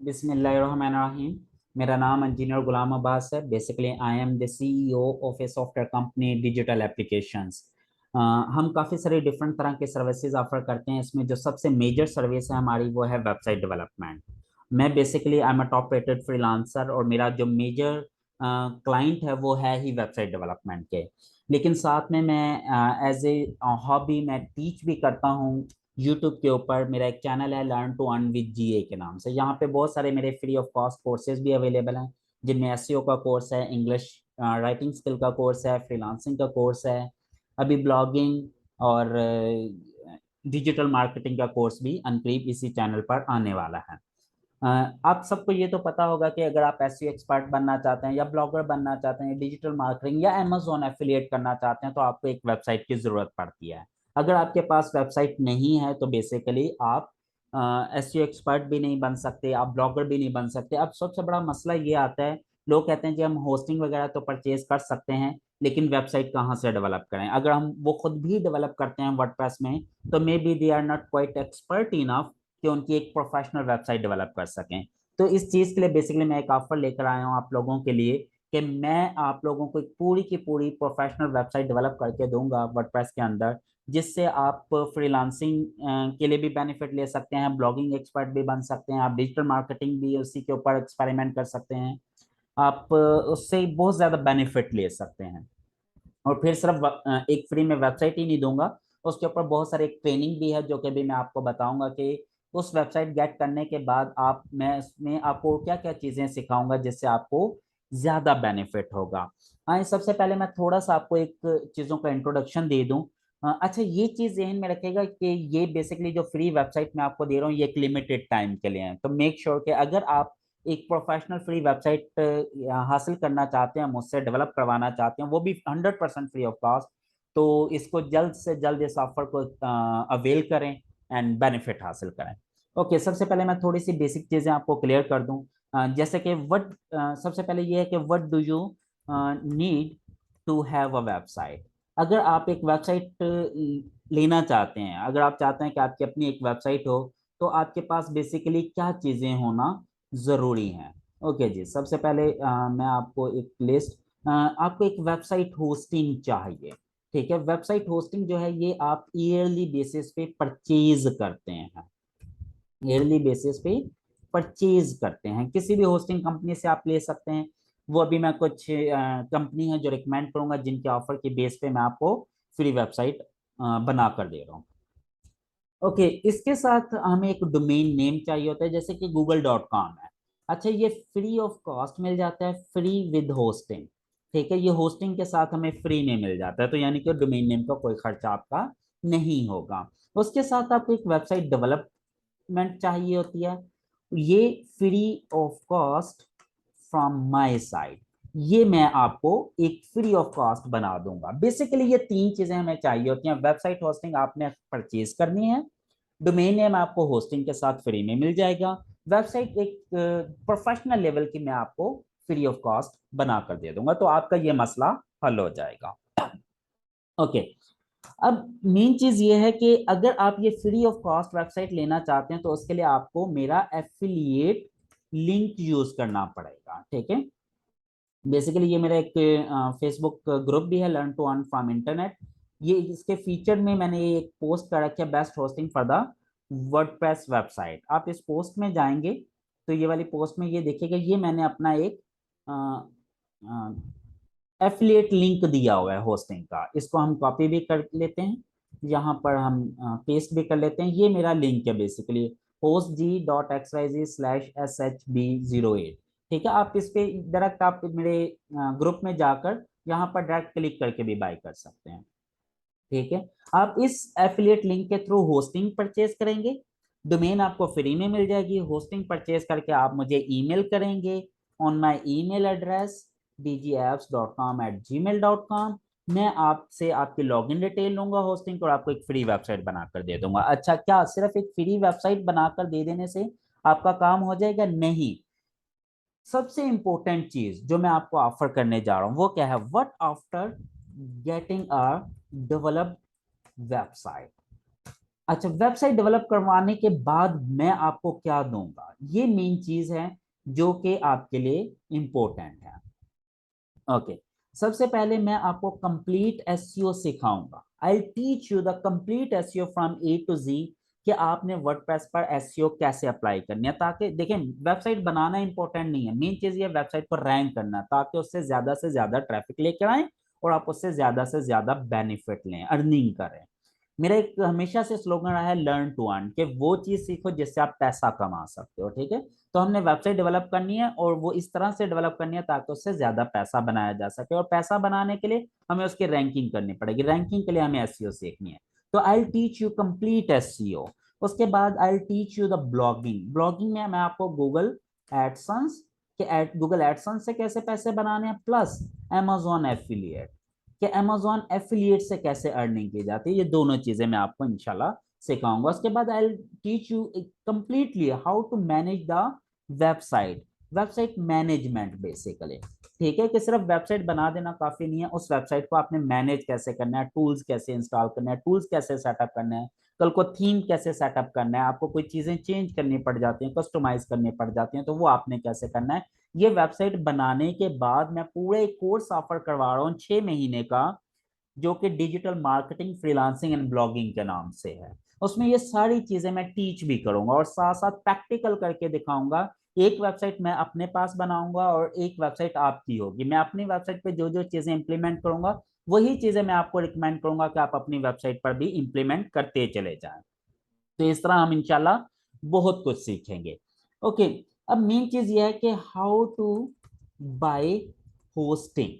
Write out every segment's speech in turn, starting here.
बिस्मिल्लाहिर्रहमानिर्रहीम। मेरा नाम इंजीनियर गुलाम अब्बास है। Basically I am the CEO of a software company digital applications. हम काफ़ी सारे डिफरेंट तरह के सर्विसेज ऑफर करते हैं। इसमें जो सबसे मेजर सर्विस है हमारी वो है वेबसाइट डेवलपमेंट। मैं basically I am a top rated freelancer और मेरा जो मेजर क्लाइंट है वो है ही वेबसाइट डेवलपमेंट के। लेकिन साथ में मैं एज ए हॉबी मैं टीच भी करता हूँ। यूट्यूब के ऊपर मेरा एक चैनल है लर्न टू अर्न विद जीए के नाम से। यहाँ पे बहुत सारे मेरे फ्री ऑफ कॉस्ट कोर्सेज भी अवेलेबल हैं, जिनमें एसईओ का कोर्स है, इंग्लिश राइटिंग स्किल का कोर्स है, फ्रीलांसिंग का कोर्स है, अभी ब्लॉगिंग और डिजिटल मार्केटिंग का कोर्स भी अनकरीब इसी चैनल पर आने वाला है। आप सबको ये तो पता होगा कि अगर आप एसईओ एक्सपर्ट बनना चाहते हैं या ब्लॉगर बनना चाहते हैं, डिजिटल मार्केटिंग या अमेजोन एफिलिएट करना चाहते हैं, तो आपको एक वेबसाइट की जरूरत पड़ती है। अगर आपके पास वेबसाइट नहीं है तो बेसिकली आप एसईओ एक्सपर्ट भी नहीं बन सकते, आप ब्लॉगर भी नहीं बन सकते। अब सबसे बड़ा मसला ये आता है, लोग कहते हैं कि हम होस्टिंग वगैरह तो परचेज कर सकते हैं, लेकिन वेबसाइट कहाँ से डेवलप करें। अगर हम वो खुद भी डेवलप करते हैं वर्डप्रेस में, तो maybe they are not quite expert enough कि उनकी एक प्रोफेशनल वेबसाइट डेवलप कर सकें। तो इस चीज के लिए बेसिकली मैं एक ऑफर लेकर आया हूँ आप लोगों के लिए कि मैं आप लोगों को एक पूरी की पूरी प्रोफेशनल वेबसाइट डेवलप करके दूंगा वर्डप्रेस के अंदर, जिससे आप फ्रीलांसिंग के लिए भी बेनिफिट ले सकते हैं, ब्लॉगिंग एक्सपर्ट भी बन सकते हैं, आप डिजिटल मार्केटिंग भी उसी के ऊपर एक्सपेरिमेंट कर सकते हैं। आप उससे बहुत ज्यादा बेनिफिट ले सकते हैं। और फिर सिर्फ एक फ्री में वेबसाइट ही नहीं दूंगा, उसके ऊपर बहुत सारे ट्रेनिंग भी है जो कि भी मैं आपको बताऊंगा कि उस वेबसाइट गेट करने के बाद आप मैं उसमें आपको क्या क्या चीजें सिखाऊंगा जिससे आपको ज्यादा बेनिफिट होगा। हाँ, सबसे पहले मैं थोड़ा सा आपको एक चीजों का इंट्रोडक्शन दे दूं। अच्छा, ये चीज ध्यान में रखेगा कि ये बेसिकली जो फ्री वेबसाइट मैं आपको दे रहा हूँ ये एक लिमिटेड टाइम के लिए है। तो मेक श्योर कि अगर आप एक प्रोफेशनल फ्री वेबसाइट हासिल करना चाहते हैं, मुझसे डेवलप करवाना चाहते हैं, वो भी 100% फ्री ऑफ कॉस्ट, तो इसको जल्द से जल्द इस ऑफर को अवेल करें एंड बेनिफिट हासिल करें। ओके, सबसे पहले मैं थोड़ी सी बेसिक चीजें आपको क्लियर कर दूं। जैसे कि व्हाट सबसे पहले ये है कि what do you need to have a website. अगर आप एक वेबसाइट लेना चाहते हैं, अगर आप चाहते हैं कि आपकी अपनी एक वेबसाइट हो, तो आपके पास बेसिकली क्या चीजें होना जरूरी है। ओके जी, सबसे पहले मैं आपको एक लिस्ट, आपको एक वेबसाइट होस्टिंग चाहिए। ठीक है, वेबसाइट होस्टिंग जो है ये आप ईयरली बेसिस पे परचेज करते हैं। ईयरली बेसिस पे परचेज करते हैं, किसी भी होस्टिंग कंपनी से आप ले सकते हैं। वो अभी मैं कुछ कंपनी है जो रिकमेंड करूंगा जिनके ऑफर के बेस पे मैं आपको फ्री वेबसाइट बना कर दे रहा हूँ। ओके, इसके साथ हमें एक डोमेन नेम चाहिए होता है, जैसे कि google.com है। अच्छा, ये फ्री ऑफ कॉस्ट मिल जाता है, फ्री विद होस्टिंग। ठीक है, ये होस्टिंग के साथ हमें फ्री में मिल जाता है, तो यानी कि डोमेन नेम का कोई खर्चा आपका नहीं होगा। उसके साथ आपको एक वेबसाइट डेवलपमेंट चाहिए होती है, ये free of cost from my side. ये मैं आपको एक फ्री ऑफ कॉस्ट बना दूंगा। बेसिकली ये तीन चीजें हमें चाहिए होती हैं। वेबसाइट होस्टिंग आपने परचेज करनी है, डोमेन नेम आपको होस्टिंग के साथ फ्री में मिल जाएगा, वेबसाइट एक प्रोफेशनल लेवल की मैं आपको फ्री ऑफ कॉस्ट बना कर दे दूंगा, तो आपका ये मसला हल हो जाएगा। ओके, अब मेन चीज ये है कि अगर आप ये फ्री ऑफ कॉस्ट वेबसाइट लेना चाहते हैं तो उसके लिए आपको मेरा एफिलिएट लिंक यूज करना पड़ेगा। ठीक है, बेसिकली ये मेरा एक फेसबुक ग्रुप भी है, learn to earn from internet. ये इसके फीचर में मैंने ये एक पोस्ट कर रखी है, best hosting for the WordPress website. आप इस पोस्ट में जाएंगे तो ये वाली पोस्ट में ये देखिएगा, ये मैंने अपना एक एफिलिएट लिंक दिया हुआ है होस्टिंग का। इसको हम कॉपी भी कर लेते हैं, यहाँ पर हम पेस्ट भी कर लेते हैं। ये मेरा लिंक है बेसिकली, hostg.xyz/shb08। ठीक है, आप इस पे डायरेक्ट आप मेरे ग्रुप में जाकर यहाँ पर डायरेक्ट क्लिक करके भी बाय कर सकते हैं। ठीक है, आप इस एफिलिएट लिंक के थ्रू होस्टिंग परचेज करेंगे, डोमेन आपको फ्री में मिल जाएगी। होस्टिंग परचेज करके आप मुझे ईमेल करेंगे on my email address dgapps.com@gmail.com। मैं आपसे आपकी लॉगिन डिटेल लूंगा होस्टिंग और आपको एक फ्री वेबसाइट बनाकर दे दूंगा। अच्छा, क्या सिर्फ एक फ्री वेबसाइट बनाकर दे देने से आपका काम हो जाएगा? नहीं, सबसे इंपॉर्टेंट चीज जो मैं आपको ऑफर करने जा रहा हूं वो क्या है, what after getting a developed website. अच्छा, वेबसाइट डेवलप करवाने के बाद मैं आपको क्या दूंगा, ये मेन चीज है जो कि आपके लिए इंपॉर्टेंट है। ओके, सबसे पहले मैं आपको कंप्लीट एसईओ सिखाऊंगा। I teach you the complete SEO from A to Z, कि आपने वर्डप्रेस पर एसईओ कैसे अप्लाई करनी है, ताकि देखें वेबसाइट बनाना इंपॉर्टेंट नहीं है, मेन चीज ये वेबसाइट पर रैंक करना, ताकि उससे ज्यादा ट्रैफिक लेकर आए और आप उससे ज्यादा बेनिफिट लें, अर्निंग करें। मेरा एक हमेशा से स्लोगन रहा है लर्न टू अर्न, कि वो चीज सीखो जिससे आप पैसा कमा सकते हो, ठीक है। तो हमने वेबसाइट डेवलप करनी है और वो इस तरह से डेवलप करनी है ताकि उससे ज्यादा पैसा बनाया जा सके, और पैसा बनाने के लिए हमें उसकी रैंकिंग करनी पड़ेगी, रैंकिंग के लिए हमें एसईओ सीखनी है। तो आई टीच यू कंप्लीट एसईओ। उसके बाद I teach you the blogging. Blogging में मैं आपको गूगल एडसन्स के गूगल एडसन्स से कैसे पैसे बनाने हैं, प्लस अमेजोन एफिलिएट, कि अमेजोन एफिलिएट से कैसे अर्निंग की जाती है, ये दोनों चीजें मैं आपको इंशाल्लाह सिखाऊंगा। उसके बाद I teach you completely how to manage the website, website management basically, ठीक है, कि सिर्फ वेबसाइट बना देना काफी नहीं है, उस वेबसाइट को आपने मैनेज कैसे करना है, टूल्स कैसे इंस्टॉल करना है, टूल्स कैसे सेटअप करना है, कल को थीम कैसे सेटअप करना है, आपको कोई चीजें चेंज करनी पड़ जाती हैं, कस्टमाइज करनी पड़ जाती हैं, तो वो आपने कैसे करना है। ये वेबसाइट बनाने के बाद मैं पूरे कोर्स ऑफर करवा रहा हूँ 6 महीने का, जो कि digital marketing, freelancing and blogging के नाम से है। उसमें ये सारी चीजें मैं टीच भी करूंगा और साथ साथ प्रैक्टिकल करके दिखाऊंगा। एक वेबसाइट मैं अपने पास बनाऊंगा और एक वेबसाइट आपकी होगी। मैं अपनी वेबसाइट पे जो जो चीजें इंप्लीमेंट करूंगा, वही चीजें मैं आपको रिकमेंड करूंगा कि आप अपनी वेबसाइट पर भी इंप्लीमेंट करते चले जाएं। तो इस तरह हम इंशाल्लाह बहुत कुछ सीखेंगे। ओके, अब मेन चीज ये है कि how to buy hosting,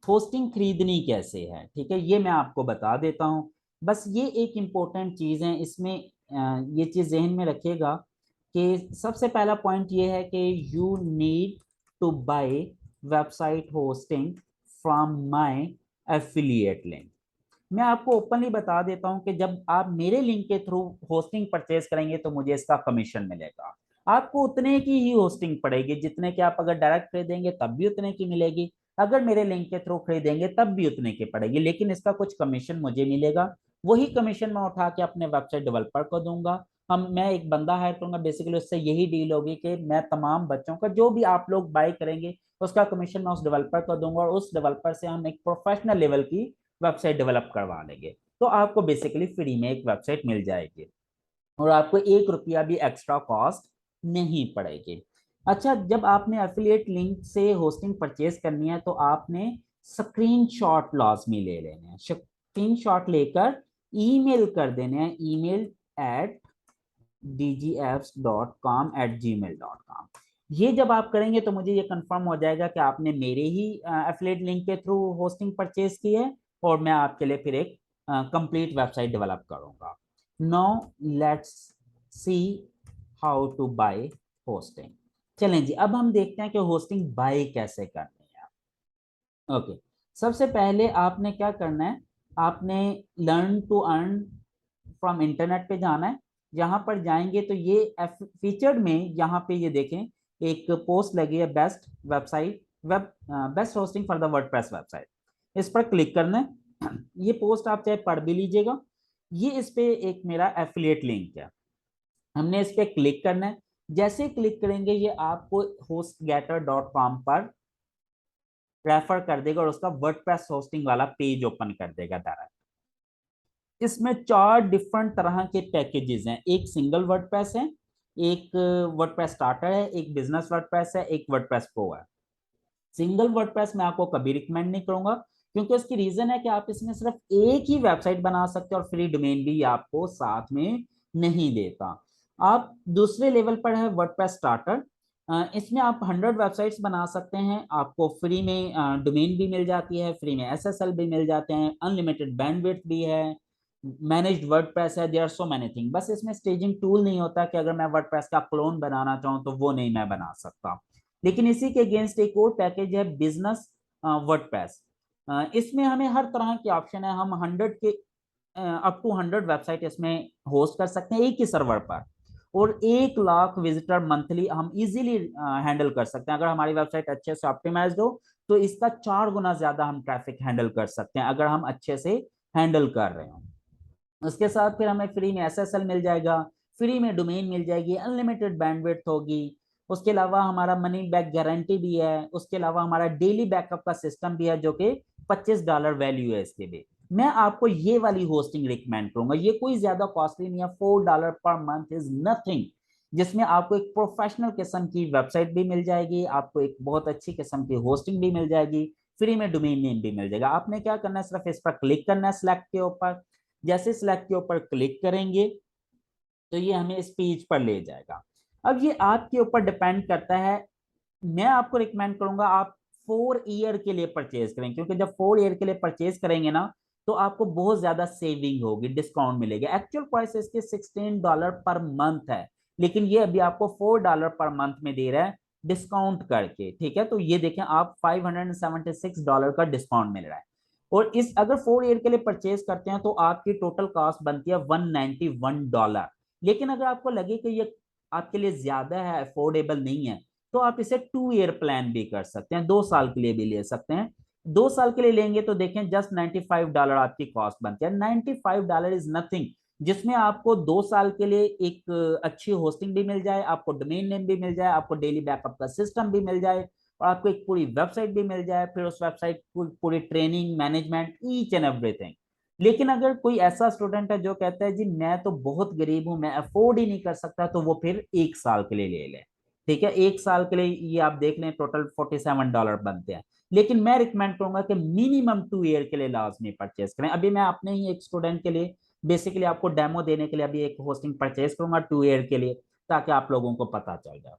hosting खरीदनी कैसे है, ठीक है, ये मैं आपको बता देता हूँ। बस ये एक इम्पोर्टेंट चीज है इसमें, ये चीज जहन में रखिएगा कि सबसे पहला पॉइंट ये है कि you need to buy website hosting from my affiliate link. मैं आपको ओपनली बता देता हूं कि जब आप मेरे लिंक के थ्रू होस्टिंग परचेज करेंगे तो मुझे इसका कमीशन मिलेगा। आपको उतने की ही होस्टिंग पड़ेगी जितने की आप अगर डायरेक्ट खरीदेंगे तब भी उतने की मिलेगी, अगर मेरे लिंक के थ्रू खरीदेंगे तब भी उतने की पड़ेगी, लेकिन इसका कुछ कमीशन मुझे मिलेगा। वही कमीशन मैं उठा के अपने वेबसाइट डेवलपर को दूंगा। मैं एक बंदा हायर करूंगा, बेसिकली उससे यही डील होगी कि मैं तमाम बच्चों का जो भी आप लोग बाय करेंगे उसका कमीशन मैं उस डेवलपर को दूंगा, और उस डेवलपर से हम एक प्रोफेशनल लेवल की वेबसाइट डेवलप करवा लेंगे। तो आपको बेसिकली फ्री में एक वेबसाइट मिल जाएगी और आपको 1 रुपया भी एक्स्ट्रा कॉस्ट नहीं पड़ेगी। अच्छा, जब आपने एफिलिएट लिंक से होस्टिंग परचेज करनी है तो आपने स्क्रीनशॉट लाजमी ले लेने हैं। स्क्रीनशॉट लेकर ईमेल कर देने हैं, ईमेल एट dgfs.com@gmail.com। ये जब आप करेंगे तो मुझे ये कंफर्म हो जाएगा कि आपने मेरे ही एफिलिएट लिंक के थ्रू होस्टिंग परचेज की है, और मैं आपके लिए फिर एक कंप्लीट वेबसाइट डेवलप करूंगा। Now let's see how to buy hosting. चलें जी, अब हम देखते हैं कि होस्टिंग बाय कैसे करनी है। ओके, सबसे पहले आपने क्या करना है, आपने learn to earn from internet पे जाना है। यहाँ पर जाएंगे तो ये फीचर्ड में यहाँ पे ये देखें, एक पोस्ट लगी है, best website web best hosting for the WordPress website, इस पर क्लिक करना है। ये पोस्ट आप चाहे पढ़ भी लीजिएगा। ये इस पे एक मेरा एफिलिएट लिंक है, हमने इस पे क्लिक करना है। जैसे क्लिक करेंगे ये आपको hostgator.com पर रेफर कर देगा और उसका वर्डप्रेस होस्टिंग वाला पेज ओपन कर देगा डायरेक्ट। इसमें 4 डिफरेंट तरह के पैकेजेस हैं, एक सिंगल वर्डप्रेस है, एक वर्डप्रेस स्टार्टर है, एक बिजनेस वर्डप्रेस है, एक वर्डप्रेस प्रो है। सिंगल वर्डप्रेस मैं आपको कभी रिकमेंड नहीं करूंगा, क्योंकि उसकी रीजन है कि आप इसमें सिर्फ एक ही वेबसाइट बना सकते हैं और फ्री डोमेन भी आपको साथ में नहीं देता। आप दूसरे लेवल पर है वर्डप्रेस स्टार्टर, इसमें आप 100 वेबसाइट्स बना सकते हैं, आपको फ्री में डोमेन भी मिल जाती है, फ्री में एसएसएल भी मिल जाते हैं, अनलिमिटेड बैंडविड्थ भी है, मैनेज्ड वर्डप्रेस है, there are so many thing. बस इसमें स्टेजिंग टूल नहीं होता कि अगर मैं वर्डप्रेस का क्लोन बनाना चाहूँ तो वो नहीं मैं बना सकता। लेकिन इसी के अगेंस्ट एक और पैकेज है बिजनेस वर्डप्रेस। इसमें हमें हर तरह की ऑप्शन है, हम 100 वेबसाइट इसमें होस्ट कर सकते हैं एक ही सर्वर पर, और 1 लाख विजिटर मंथली हम इजीली हैंडल कर सकते हैं। अगर हमारी वेबसाइट अच्छे से ऑप्टिमाइज्ड हो तो इसका 4 गुना ज्यादा हम ट्रैफिक हैंडल कर सकते हैं, अगर हम अच्छे से हैंडल कर रहे हो। उसके साथ फिर हमें फ्री में एसएसएल मिल जाएगा, फ्री में डोमेन मिल जाएगी, अनलिमिटेड बैंडविड्थ होगी। उसके अलावा हमारा मनी बैक गारंटी भी है। उसके अलावा हमारा डेली बैकअप का सिस्टम भी है जो कि $25 वैल्यू है इसके भी। मैं आपको ये वाली होस्टिंग रिकमेंड करूंगा, ये कोई ज्यादा कॉस्टली नहीं है, $4 पर मंथ इज नथिंग, जिसमें आपको एक प्रोफेशनल किस्म की वेबसाइट भी मिल जाएगी, आपको एक बहुत अच्छी किस्म की होस्टिंग भी मिल जाएगी, फ्री में डोमेन नेम भी मिल जाएगा। आपने क्या करना है, सिर्फ इस पर क्लिक करना है सिलेक्ट के ऊपर। जैसे सिलेक्ट के ऊपर क्लिक करेंगे तो ये हमें इस पेज पर ले जाएगा। अब ये आपके ऊपर डिपेंड करता है। मैं आपको रिकमेंड करूंगा आप 4 ईयर के लिए परचेज करें, क्योंकि जब 4 ईयर के लिए परचेज करेंगे ना तो आपको बहुत ज्यादा सेविंग होगी, डिस्काउंट मिलेगा। एक्चुअल प्राइस इसके $16 पर मंथ है, लेकिन ये अभी आपको $4 पर मंथ में दे रहा है डिस्काउंट करके। ठीक है, तो ये देखें आप $576 का डिस्काउंट मिल रहा है। और इस अगर 4 ईयर के लिए परचेज करते हैं तो आपकी टोटल कॉस्ट बनती है $191। लेकिन अगर आपको लगे कि ये आपके लिए ज्यादा है, अफोर्डेबल नहीं है, तो आप इसे 2 ईयर प्लान भी कर सकते हैं, 2 साल के लिए भी ले सकते हैं। 2 साल के लिए लेंगे तो देखें जस्ट $95 आपकी कॉस्ट बनती है। $95 इज नथिंग, जिसमें आपको 2 साल के लिए एक अच्छी होस्टिंग भी मिल जाए, आपको डोमेन नेम भी मिल जाए, आपको डेली बैकअप का सिस्टम भी मिल जाए, और आपको एक पूरी वेबसाइट भी मिल जाए, फिर उस वेबसाइट पूरी training management each and everything. लेकिन अगर कोई ऐसा स्टूडेंट है जो कहता है जी मैं तो बहुत गरीब हूं, मैं अफोर्ड ही नहीं कर सकता, तो वो फिर 1 साल के लिए ले ले। ठीक है, 1 साल के लिए ये आप देख लें टोटल $47 बनते हैं। लेकिन मैं रिकमेंड करूंगा कि मिनिमम 2 ईयर के लिए लाजमी परचेज करें। अभी मैं अपने ही एक स्टूडेंट के लिए बेसिकली आपको डेमो देने के लिए अभी एक होस्टिंग परचेज करूंगा 2 ईयर के लिए, ताकि आप लोगों को पता चल जाए।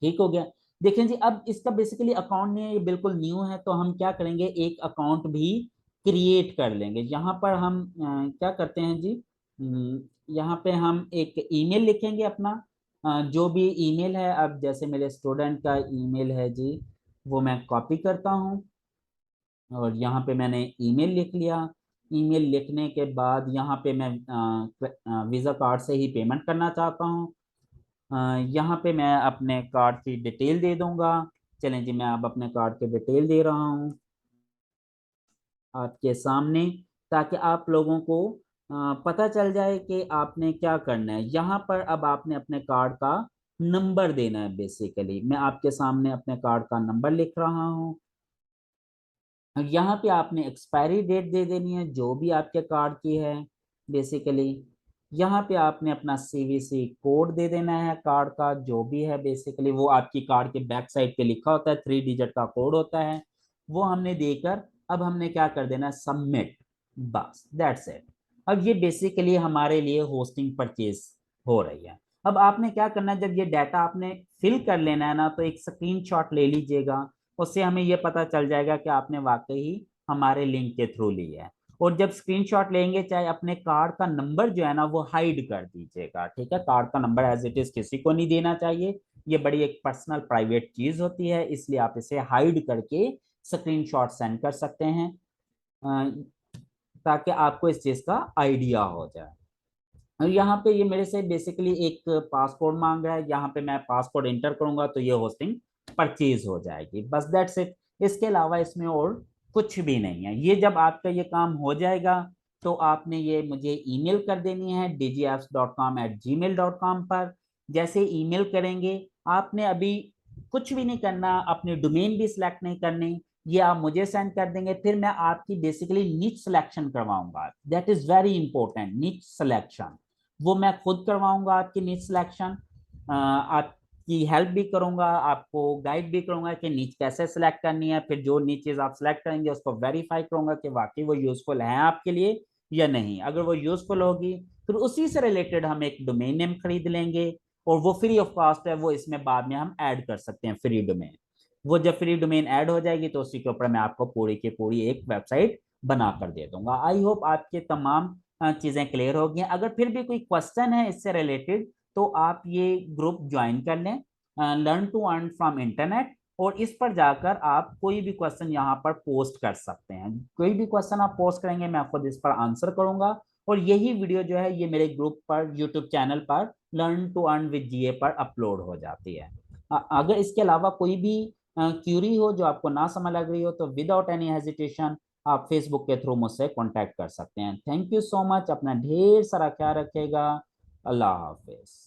ठीक हो गया। देखें जी, अब इसका बेसिकली अकाउंट नहीं है, ये बिल्कुल न्यू है, तो हम क्या करेंगे, एक अकाउंट भी क्रिएट कर लेंगे। यहाँ पर हम क्या करते हैं जी, यहाँ पे हम एक ईमेल लिखेंगे अपना, जो भी ईमेल है। अब जैसे मेरे स्टूडेंट का ईमेल है जी, वो मैं कॉपी करता हूँ और यहाँ पे मैंने ईमेल लिख लिया। ईमेल लिखने के बाद यहाँ पे मैं वीज़ा कार्ड से ही पेमेंट करना चाहता हूँ। यहाँ पे मैं अपने कार्ड की डिटेल दे दूंगा। चलें जी, मैं अब अपने कार्ड की डिटेल दे रहा हूँ आपके सामने, ताकि आप लोगों को पता चल जाए कि आपने क्या करना है। यहाँ पर अब आपने अपने कार्ड का नंबर देना है। बेसिकली मैं आपके सामने अपने कार्ड का नंबर लिख रहा हूँ। यहाँ पे आपने एक्सपायरी डेट दे देनी है जो भी आपके कार्ड की है बेसिकली। यहाँ पे आपने अपना सीवीसी कोड दे देना है कार्ड का, जो भी है बेसिकली वो आपकी कार्ड के बैक साइड पे लिखा होता है, 3 डिजिट का कोड होता है, वो हमने देकर अब हमने क्या कर देना है, सबमिट। बस दैट्स इट। अब ये बेसिकली हमारे लिए होस्टिंग परचेज हो रही है। अब आपने क्या करना है, जब ये डाटा आपने फिल कर लेना है ना, तो एक स्क्रीनशॉट ले लीजिएगा। उससे हमें ये पता चल जाएगा कि आपने वाकई ही हमारे लिंक के थ्रू लिया है। और जब स्क्रीनशॉट लेंगे, चाहे अपने कार्ड का नंबर जो है ना वो हाइड कर दीजिएगा। ठीक है, कार्ड का नंबर एज इट इज किसी को नहीं देना चाहिए, ये बड़ी एक पर्सनल प्राइवेट चीज होती है, इसलिए आप इसे हाइड करके स्क्रीनशॉट सेंड कर सकते हैं, ताकि आपको इस चीज का आइडिया हो जाए। और यहाँ पे ये मेरे से बेसिकली एक पासपोर्ट मांग रहा है, यहाँ पे मैं पासपोर्ट इंटर करूंगा तो ये होस्टिंग परचेज हो जाएगी। बस दैट्स इट, इसके अलावा इसमें और कुछ भी नहीं है। ये जब आपका ये काम हो जाएगा तो आपने ये मुझे ईमेल कर देनी है dgapps.com@gmail.com पर। जैसे ईमेल करेंगे, आपने अभी कुछ भी नहीं करना, अपने डोमेन भी सिलेक्ट नहीं करनी, ये आप मुझे सेंड कर देंगे, फिर मैं आपकी बेसिकली नीच सिलेक्शन करवाऊंगा। दैट इज वेरी इंपॉर्टेंट, नीच सिलेक्शन वो मैं खुद करवाऊंगा आपकी नीच सिलेक्शन। आपकी हेल्प भी करूंगा, आपको गाइड भी करूंगा कि नीच कैसे सिलेक्ट करनी है। फिर जो नीच चीज आप सिलेक्ट करेंगे उसको वेरीफाई करूंगा कि वाकई वो यूजफुल है आपके लिए या नहीं। अगर वो यूजफुल होगी फिर उसी से रिलेटेड हम एक डोमेन नेम खरीद लेंगे, और वो फ्री ऑफ कॉस्ट है, वो इसमें बाद में हम ऐड कर सकते हैं फ्री डोमेन। वो जब फ्री डोमेन ऐड हो जाएगी तो उसी के ऊपर मैं आपको पूरी की पूरी एक वेबसाइट बना कर दे दूंगा। आई होप आपके तमाम चीजें क्लियर हो गई हैं। अगर फिर भी कोई क्वेश्चन है इससे रिलेटेड तो आप ये ग्रुप ज्वाइन कर लें, learn to earn from internet, और इस पर जाकर आप कोई भी क्वेश्चन यहाँ पर पोस्ट कर सकते हैं। कोई भी क्वेश्चन आप पोस्ट करेंगे मैं खुद इस पर आंसर करूंगा, और यही वीडियो जो है ये मेरे ग्रुप पर यूट्यूब चैनल पर लर्न टू अर्न विद जीए पर अपलोड हो जाती है। अगर इसके अलावा कोई भी क्यूरी हो जो आपको ना समझ लग रही हो तो विदाउट एनी हेजिटेशन आप फेसबुक के थ्रू मुझसे कांटेक्ट कर सकते हैं। थैंक यू सो मच, अपना ढेर सारा ख्याल रखिएगा। अल्लाह हाफिज।